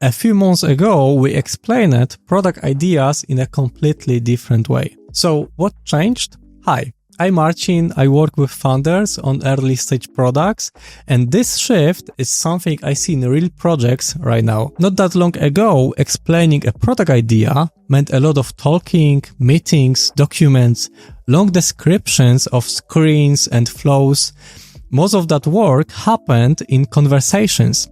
A few months ago, we explained product ideas in a completely different way. So what changed? Hi, I'm Marcin. I work with founders on early stage products, and this shift is something I see in real projects right now. Not that long ago, explaining a product idea meant a lot of talking, meetings, documents, long descriptions of screens and flows. Most of that work happened in conversations.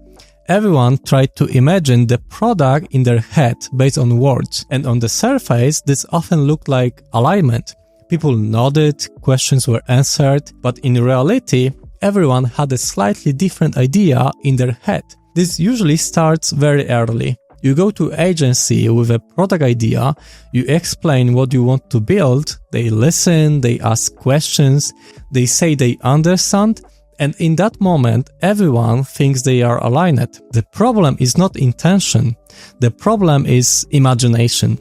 Everyone tried to imagine the product in their head based on words, and on the surface, this often looked like alignment. People nodded, questions were answered, but in reality, everyone had a slightly different idea in their head. This usually starts very early. You go to agency with a product idea, you explain what you want to build, they listen, they ask questions, they say they understand, and in that moment, everyone thinks they are aligned. The problem is not intention. The problem is imagination.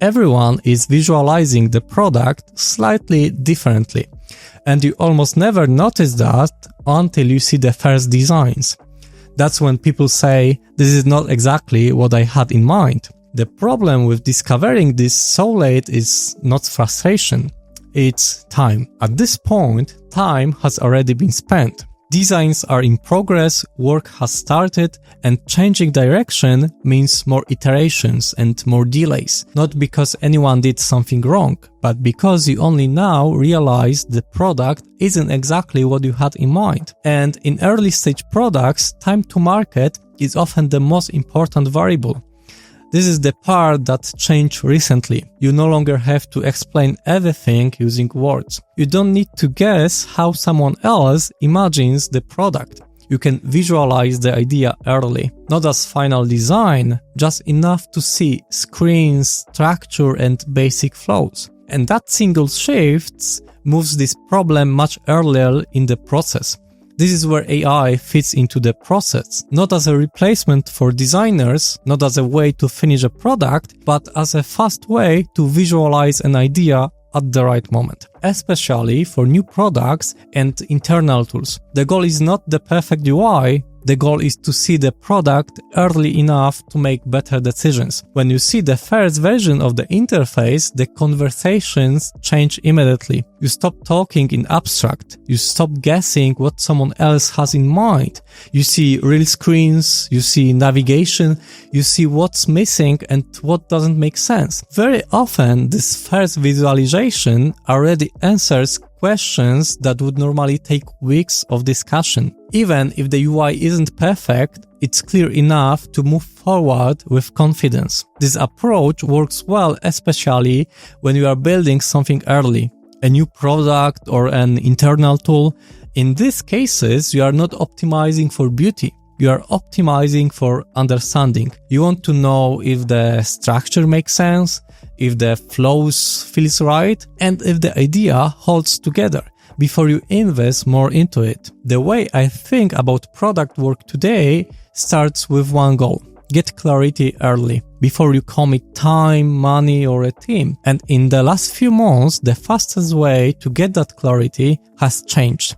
Everyone is visualizing the product slightly differently. And you almost never notice that until you see the first designs. That's when people say, this is not exactly what I had in mind. The problem with discovering this so late is not frustration. It's time. At this point, time has already been spent. Designs are in progress, work has started, and changing direction means more iterations and more delays. Not because anyone did something wrong, but because you only now realize the product isn't exactly what you had in mind. And in early stage products, time to market is often the most important variable. This is the part that changed recently. You no longer have to explain everything using words. You don't need to guess how someone else imagines the product. You can visualize the idea early, not as final design, just enough to see screens, structure, and basic flows. And that single shift moves this problem much earlier in the process. This is where AI fits into the process, not as a replacement for designers, not as a way to finish a product, but as a fast way to visualize an idea at the right moment, especially for new products and internal tools. The goal is not the perfect UI, the goal is to see the product early enough to make better decisions. When you see the first version of the interface, the conversations change immediately. You stop talking in abstract. You stop guessing what someone else has in mind. You see real screens, you see navigation, you see what's missing and what doesn't make sense. Very often, this first visualization already answers questions that would normally take weeks of discussion. Even if the UI isn't perfect, it's clear enough to move forward with confidence. This approach works well, especially when you are building something early, a new product or an internal tool. In these cases, you are not optimizing for beauty. You are optimizing for understanding. You want to know if the structure makes sense, if the flows feels right, and if the idea holds together before you invest more into it. The way I think about product work today starts with one goal. Get clarity early, before you commit time, money, or a team. And in the last few months, the fastest way to get that clarity has changed.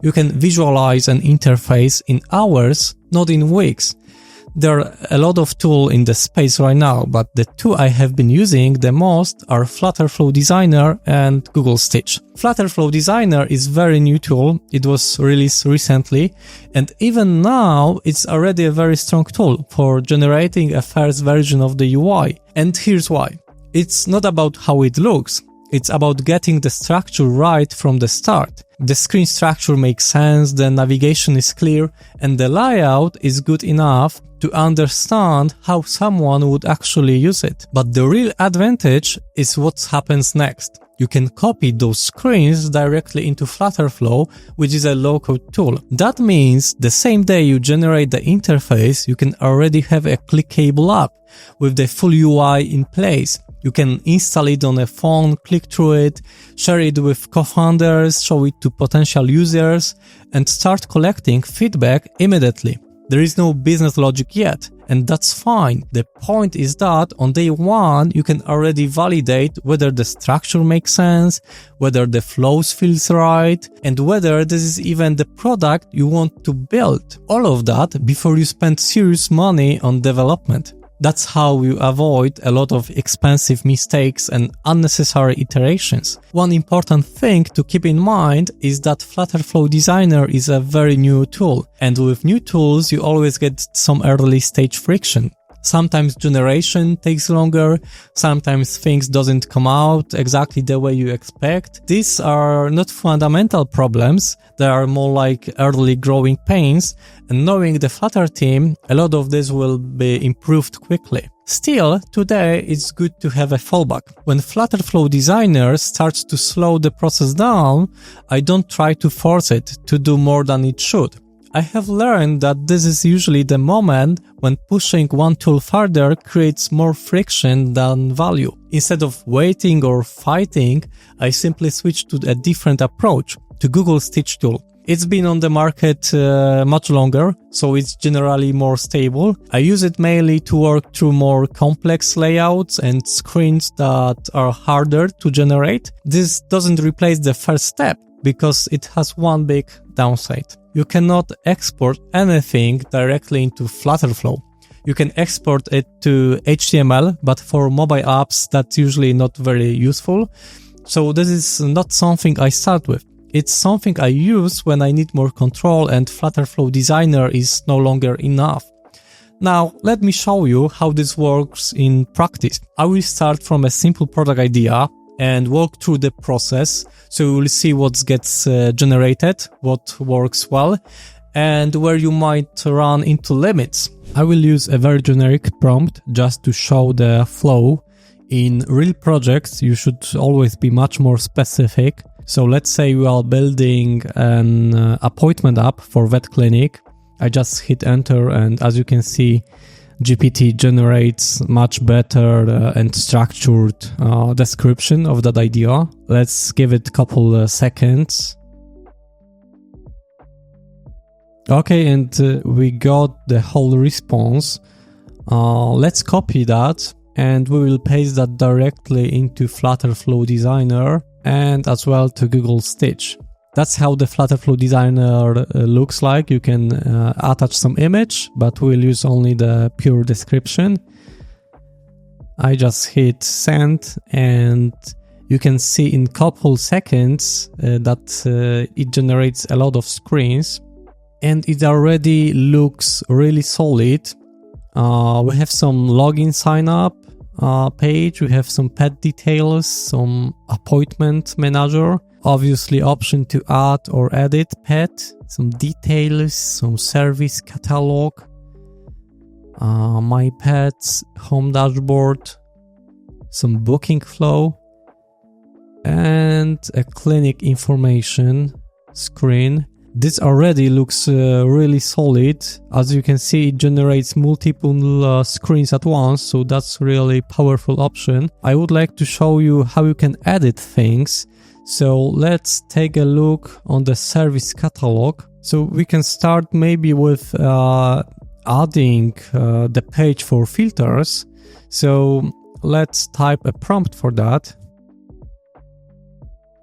You can visualize an interface in hours, not in weeks. There are a lot of tools in the space right now, but the two I have been using the most are FlutterFlow Designer and Google Stitch. FlutterFlow Designer is a very new tool. It was released recently, and even now it's already a very strong tool for generating a first version of the UI. And here's why. It's not about how it looks. It's about getting the structure right from the start. The screen structure makes sense, the navigation is clear, and the layout is good enough to understand how someone would actually use it. But the real advantage is what happens next. You can copy those screens directly into FlutterFlow, which is a low-code tool. That means the same day you generate the interface, you can already have a clickable app with the full UI in place. You can install it on a phone, click through it, share it with co-founders, show it to potential users, and start collecting feedback immediately. There is no business logic yet, And that's fine. The point is that on day one, you can already validate whether the structure makes sense, whether the flows feels right, and whether this is even the product you want to build. All of that before you spend serious money on development. That's how you avoid a lot of expensive mistakes and unnecessary iterations. One important thing to keep in mind is that FlutterFlow Designer is a very new tool, and with new tools you always get some early stage friction. Sometimes generation takes longer, sometimes things doesn't come out exactly the way you expect. These are not fundamental problems, they are more like early growing pains, and knowing the Flutter team, a lot of this will be improved quickly. Still, today it's good to have a fallback. When FlutterFlow Designer starts to slow the process down, I don't try to force it to do more than it should. I have learned that this is usually the moment when pushing one tool further creates more friction than value. Instead of waiting or fighting, I simply switch to a different approach, to Google Stitch tool. It's been on the market much longer, so it's generally more stable. I use it mainly to work through more complex layouts and screens that are harder to generate. This doesn't replace the first step, because it has one big downside. You cannot export anything directly into FlutterFlow. You can export it to HTML, but for mobile apps, that's usually not very useful. So this is not something I start with. It's something I use when I need more control and FlutterFlow Designer is no longer enough. Now, let me show you how this works in practice. I will start from a simple product idea and walk through the process, so you will see what gets generated, what works well, and where you might run into limits. I will use a very generic prompt just to show the flow. In real projects, you should always be much more specific. So let's say we are building an appointment app for vet clinic. I just hit enter, and as you can see, GPT generates much better and structured description of that idea. Let's give it a couple seconds. Okay, and we got the whole response. Let's copy that, and we will paste that directly into FlutterFlow Designer and as well to Google Stitch. That's how the FlutterFlow Designer looks like. You can attach some image, but we'll use only the pure description. I just hit send, and you can see in couple seconds that it generates a lot of screens, and it already looks really solid. We have some login sign up page, we have some pet details, some appointment manager, obviously option to add or edit pet, some details, some service catalog, my pets, home dashboard, some booking flow, and a clinic information screen. This already looks really solid. As you can see, it generates multiple screens at once, so that's really powerful option. I would like to show you how you can edit things. So let's take a look on the service catalog. So we can start maybe with adding the page for filters. So let's type a prompt for that.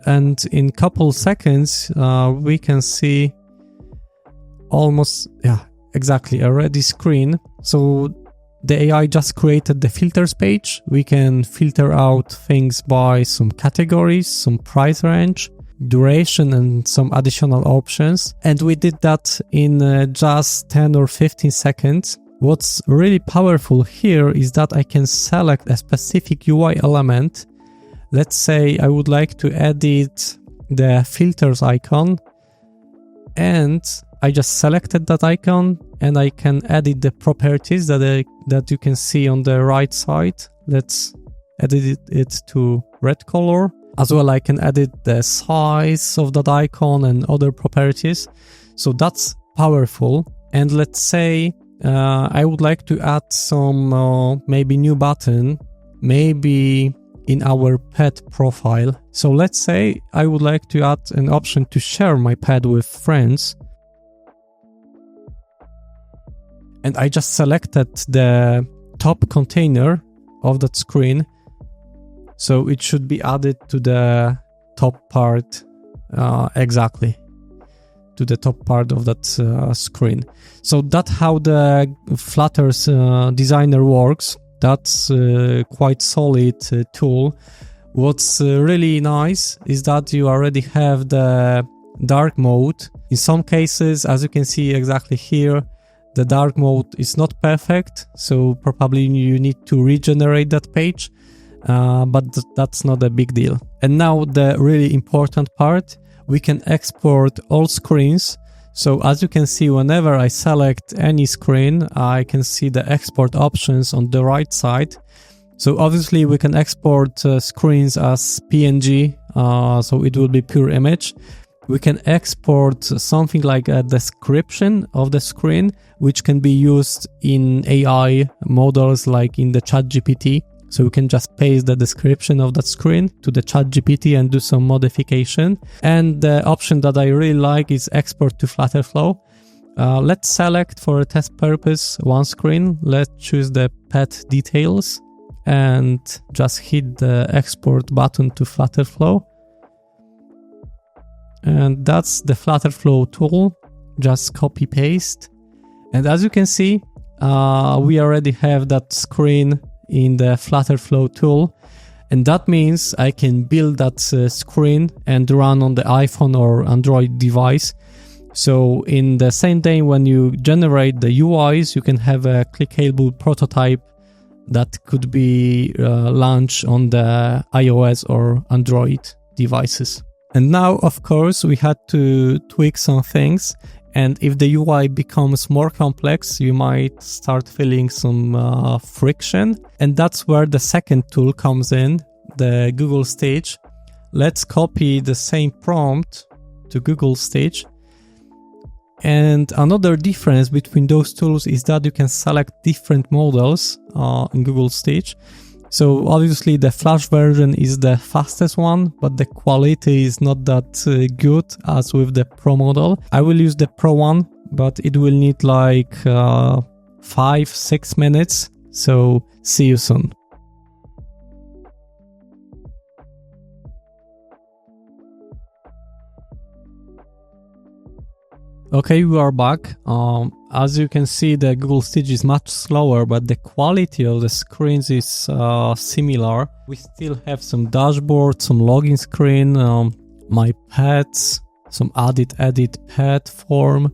And in couple seconds, we can see almost, exactly a ready screen. So the AI just created the filters page. We can filter out things by some categories, some price range, duration, and some additional options. And we did that in just 10 or 15 seconds. What's really powerful here is that I can select a specific UI element. Let's say I would like to edit the filters icon, and I just selected that icon, and I can edit the properties that you can see on the right side. Let's edit it to red color. As well, I can edit the size of that icon and other properties. So that's powerful. And let's say I would like to add some maybe new button, maybe in our pet profile. So let's say I would like to add an option to share my pet with friends. and I just selected the top container of that screen. So it should be added to the top part, exactly to the top part of that screen. So that's how the Flutter's designer works. That's quite solid tool. What's really nice is that you already have the dark mode. In some cases, as you can see exactly here, the dark mode is not perfect, so probably you need to regenerate that page, but that's not a big deal. And now the really important part, we can export all screens. So as you can see, whenever I select any screen, I can see the export options on the right side. So obviously we can export screens as PNG, so it will be pure image. We can export something like a description of the screen, which can be used in AI models like in the ChatGPT. So we can just paste the description of that screen to the ChatGPT and do some modification. And the option that I really like is export to FlutterFlow. Let's select for a test purpose one screen. Let's choose the pet details and just hit the export button to FlutterFlow. And that's the FlutterFlow tool. Just copy paste. And as you can see, we already have that screen in the FlutterFlow tool. And that means I can build that screen and run on the iPhone or Android device. So in the same day when you generate the UIs, you can have a clickable prototype that could be launched on the iOS or Android devices. And now, of course, we had to tweak some things. And if the UI becomes more complex, you might start feeling some friction. And that's where the second tool comes in, the Google Stage. Let's copy the same prompt to Google Stage. And another difference between those tools is that you can select different models in Google Stage. So obviously the Flash version is the fastest one, but the quality is not that good as with the Pro model. I will use the Pro one, but it will need like 5-6 minutes. So see you soon. Okay, we are back. As you can see, the Google Stage is much slower, but the quality of the screens is similar. We still have some dashboard, some login screen, my pets, some edit pet form,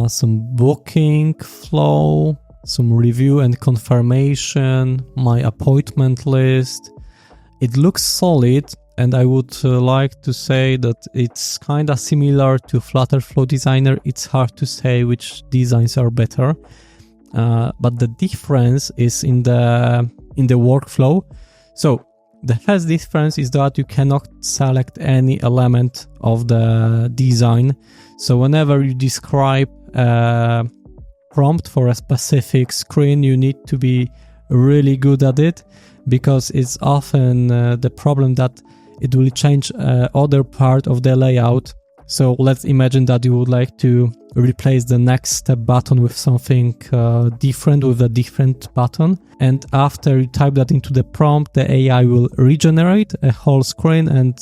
some booking flow, some review and confirmation, my appointment list. It looks solid. And I would like to say that it's kind of similar to FlutterFlow Designer. It's hard to say which designs are better, but the difference is in the workflow. So the first difference is that you cannot select any element of the design. So whenever you describe a prompt for a specific screen, you need to be really good at it, because it's often the problem that it will change other part of the layout. So let's imagine that you would like to replace the next step button with something different, with a different button. And after you type that into the prompt, the AI will regenerate a whole screen, and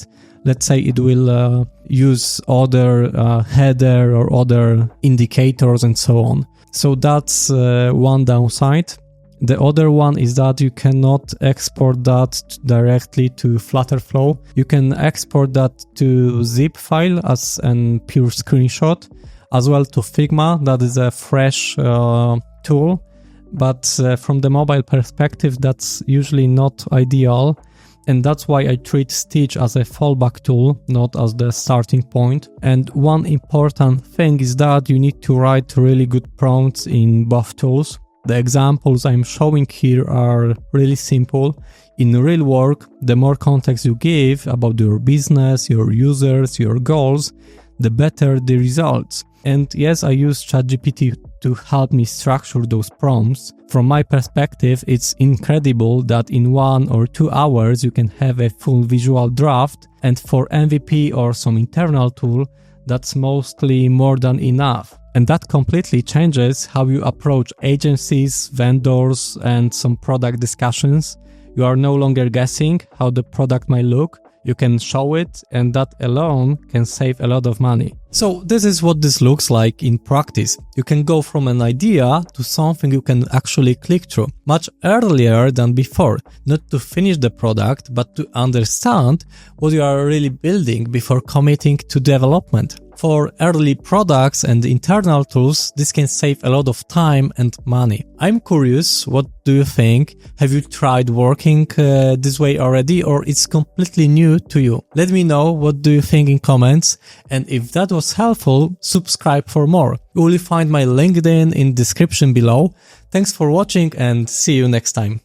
let's say it will use other header or other indicators and so on. So that's one downside. The other one is that you cannot export that directly to FlutterFlow. You can export that to zip file as a pure screenshot, as well to Figma. That is a fresh tool, but from the mobile perspective, that's usually not ideal. And that's why I treat Stitch as a fallback tool, not as the starting point. And one important thing is that you need to write really good prompts in both tools. The examples I'm showing here are really simple. In real work, the more context you give about your business, your users, your goals, the better the results. And yes, I use ChatGPT to help me structure those prompts. From my perspective, it's incredible that in 1 or 2 hours you can have a full visual draft, and for MVP or some internal tool, that's mostly more than enough. And that completely changes how you approach agencies, vendors, and some product discussions. You are no longer guessing how the product might look. You can show it, and that alone can save a lot of money. So this is what this looks like in practice. You can go from an idea to something you can actually click through much earlier than before, not to finish the product, but to understand what you are really building before committing to development. For early products and internal tools, this can save a lot of time and money. I'm curious, what do you think? Have you tried working this way already, or it's completely new to you? Let me know what do you think in comments, and if that was helpful, subscribe for more. You will find my LinkedIn in description below. Thanks for watching and see you next time.